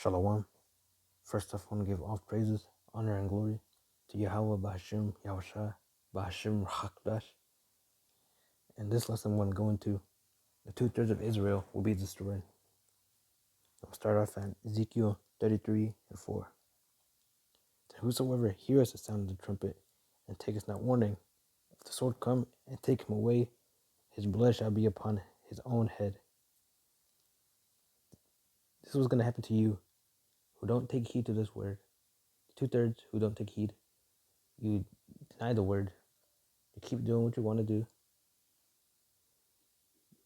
Shalom. First off, I want to give all praises, honor, and glory to Yahweh Ba'Hashem Yahushua Ba'Hashem Hakdash. And this lesson, I'm going to go into the 2/3 of Israel will be destroyed. I'll start off at Ezekiel 33:4. Whosoever heareth the sound of the trumpet and taketh not warning, if the sword come and take him away, his blood shall be upon his own head. This is what's going to happen to you who don't take heed to this word. 2/3 who don't take heed. You deny the word. You keep doing what you want to do.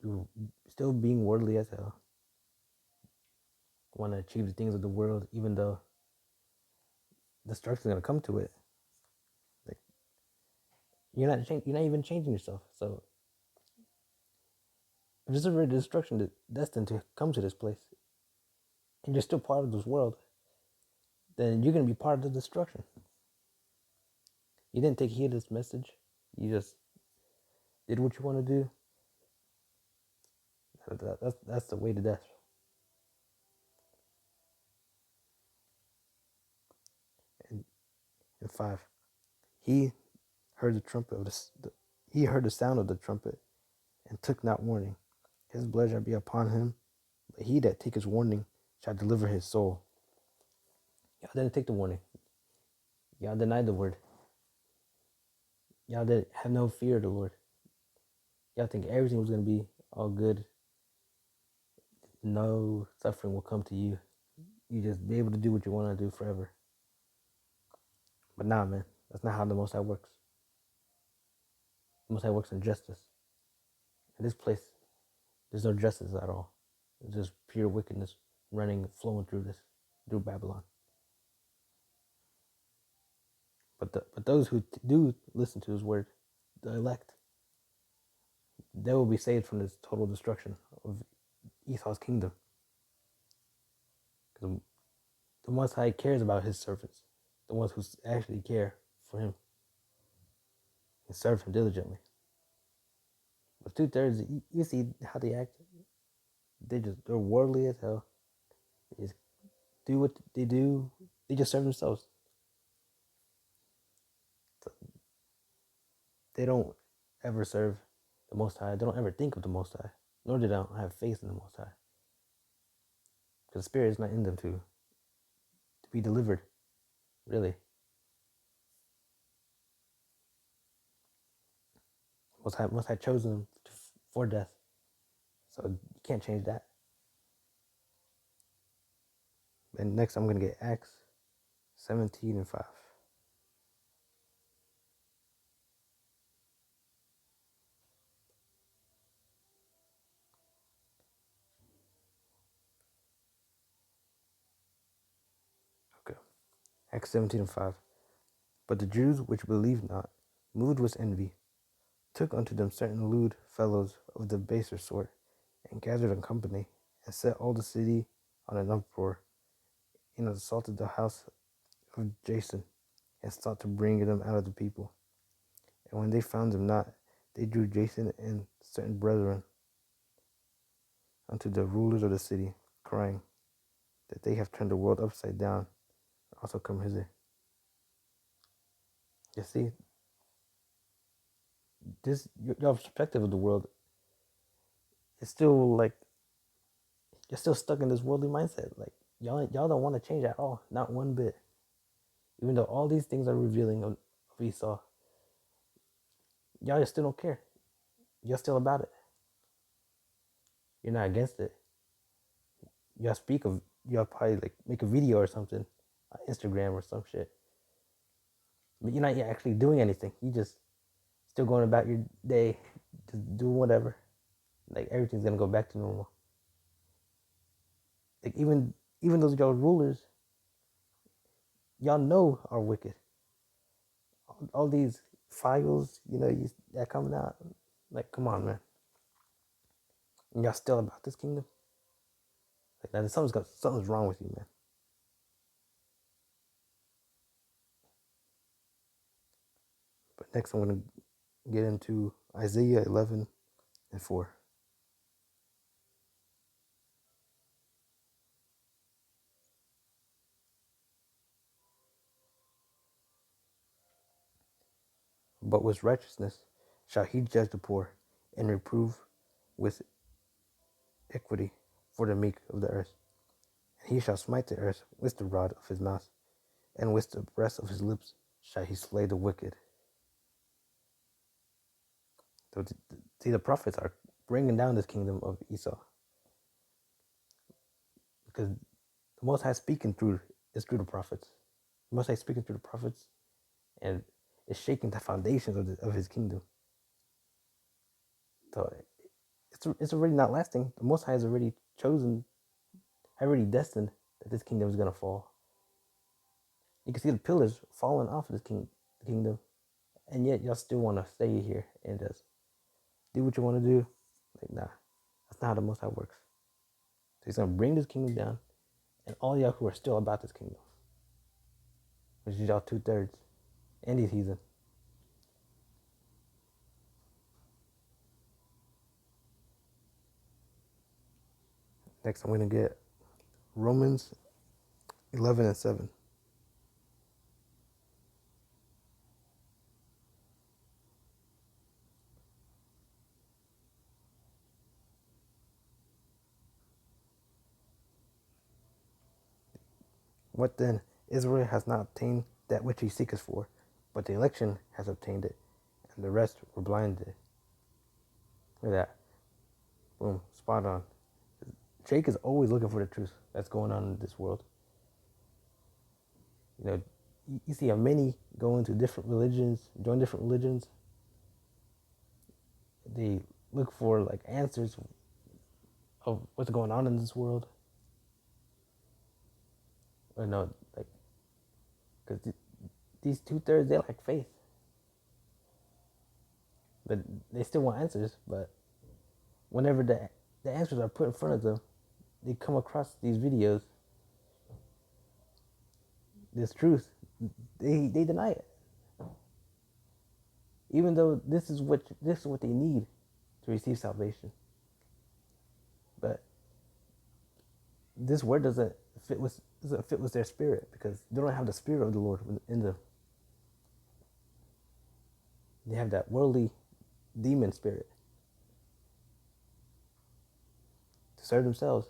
You're still being worldly as hell. Want to achieve the things of the world, even though destruction is gonna come to it. Like you're not even changing yourself. So if there's already destruction destined to come to this place, and you're still part of this world, then you're gonna be part of the destruction. You didn't take heed of this message. You just did what you want to do. That's the way to death. And 5, he heard the trumpet of he heard the sound of the trumpet, and took not warning. His blood shall be upon him, but he that taketh warning shall deliver his soul. Y'all didn't take the warning. Y'all denied the word. Y'all didn't have no fear of the Lord. Y'all think everything was going to be all good. No suffering will come to you. You just be able to do what you want to do forever. But nah, man. That's not how the Most High works. The Most High works in justice. In this place, there's no justice at all. It's just pure wickedness flowing through Babylon. But those who do listen to his word, the elect, they will be saved from this total destruction of Esau's kingdom. Because the Most High cares about his servants, the ones who actually care for him and serve him diligently. But 2/3, you see how they act. They're worldly as hell. They just do what they do. They just serve themselves. So they don't ever serve the Most High. They don't ever think of the Most High. Nor do they don't have faith in the Most High. Because the Spirit is not in them to be delivered, really. Most High chose them for death. So you can't change that. And next I'm going to get Acts 17:5. Okay. Acts 17:5. But the Jews which believed not, moved with envy, took unto them certain lewd fellows of the baser sort, and gathered a company, and set all the city on an uproar, and assaulted the house of Jason, and sought to bring them out of the people. And when they found them not, they drew Jason and certain brethren unto the rulers of the city, crying that they have turned the world upside down, and also come hither. You see, this your perspective of the world is still like you're still stuck in this worldly mindset. Like y'all don't want to change at all, not one bit. Even though all these things are revealing of Esau, y'all just still don't care. You're still about it. You're not against it. Y'all probably like make a video or something on Instagram or some shit. But you're not actually doing anything. You just still going about your day, just doing whatever. Like everything's gonna go back to normal. Like even those y'all rulers, y'all know are wicked. All these files, that coming out. Like, come on, man. And y'all still about this kingdom? Like, now something's wrong with you, man. But next, I'm gonna get into Isaiah 11:4. but with righteousness shall he judge the poor, and reprove with equity for the meek of the earth. And he shall smite the earth with the rod of his mouth, and with the breath of his lips shall he slay the wicked. So, see, the prophets are bringing down this kingdom of Esau, because the Most High speaking through is through the prophets. The Most High speaking through the prophets, and it's shaking the foundations of his kingdom. So it's already not lasting. The Most High has already chosen, already destined that this kingdom is gonna fall. You can see the pillars falling off of this kingdom, and yet y'all still want to stay here and just do what you want to do. Like, nah, that's not how the Most High works. So he's gonna bring this kingdom down, and all y'all who are still about this kingdom, which is y'all 2/3, and these heathen. Next, I'm gonna get Romans 11:7. What then? Israel has not obtained that which he seeketh for, but the election has obtained it, and the rest were blinded. Look at that. Boom, spot on. Jake is always looking for the truth that's going on in this world. You know, you see how many go into different religions, join different religions. They look for like answers of what's going on in this world. Or no, like, because these 2/3, they lack faith, but they still want answers. But whenever the answers are put in front of them, they come across these videos, this truth, they deny it, even though this is what they need to receive salvation. But this word doesn't fit with their spirit, because they don't have the spirit of the Lord in them. They have that worldly demon spirit to serve themselves.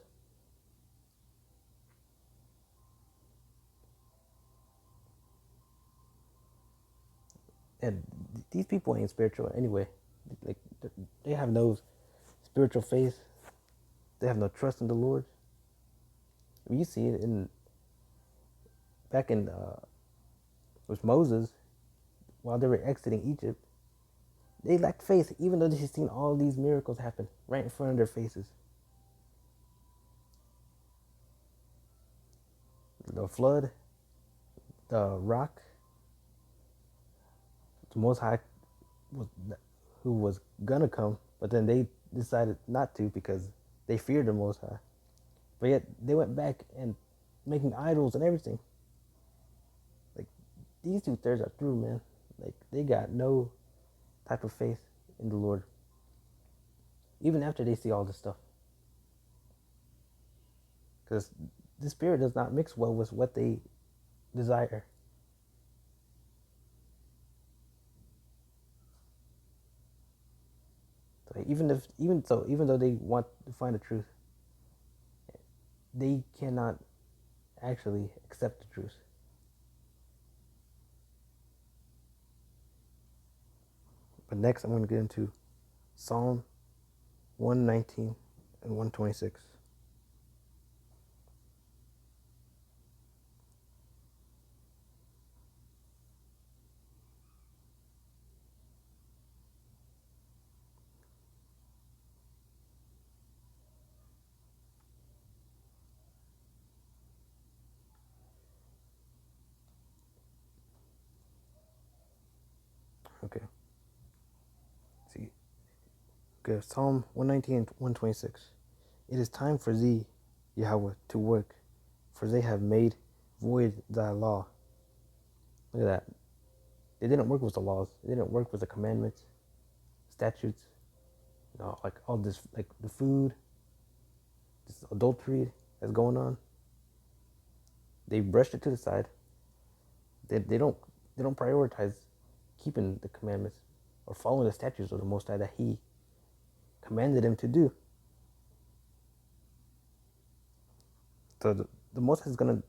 And these people ain't spiritual anyway. Like, they have no spiritual faith. They have no trust in the Lord. You see it back in with Moses, while they were exiting Egypt. They lacked faith, even though they had seen all these miracles happen right in front of their faces. The flood, the rock, the Most High, was, who was gonna come, but then they decided not to because they feared the Most High. But yet they went back and making idols and everything. Like, these 2/3 are through, man. Like, they got no type of faith in the Lord, even after they see all this stuff, because the spirit does not mix well with what they desire. So even though they want to find the truth, they cannot actually accept the truth. But next, I'm going to get into Psalm 119 and 126. Okay. See, okay, Psalm 119 and 126. It is time for thee, Yahweh, to work, for they have made void thy law. Look at that. They didn't work with the laws. They didn't work with the commandments, statutes, like all this, like the food, this adultery that's going on. They brushed it to the side. They don't prioritize keeping the commandments or following the statutes of the Most High that He commanded him to do. So the Most High is going to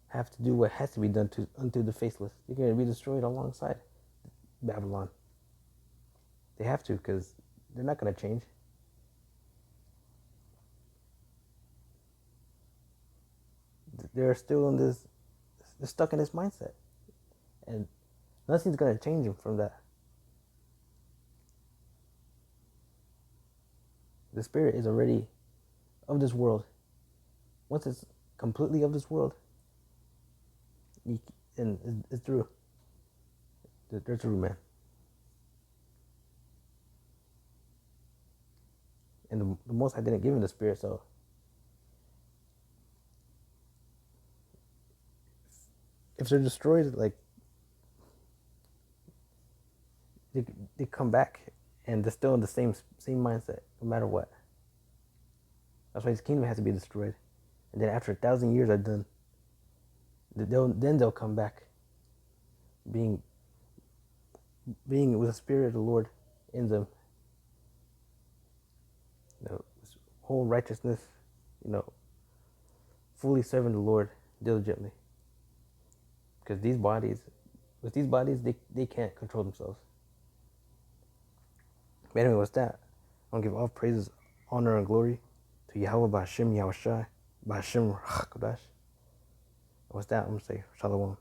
have to do what has to be done unto the faithless. They're going to be destroyed alongside Babylon. They have to, because they're not going to change. They're still in this, they're stuck in this mindset. And nothing's going to change them from that. The spirit is already of this world. Once it's completely of this world, and it's through. They're through, man. And the Most High didn't give him the spirit, so if they're destroyed, like they come back and they're still in the same mindset, no matter what. That's why his kingdom has to be destroyed, and then after 1,000 years are done, they'll come back, being with the spirit of the Lord in them. Whole righteousness, fully serving the Lord diligently. Because with these bodies, they can't control themselves. But anyway, what's that? I want to give all praises, honor, and glory to Yahweh Ba'Hashem Yahushai Ba'Hashem Chakadash. What's that? I'm going to say Shalom.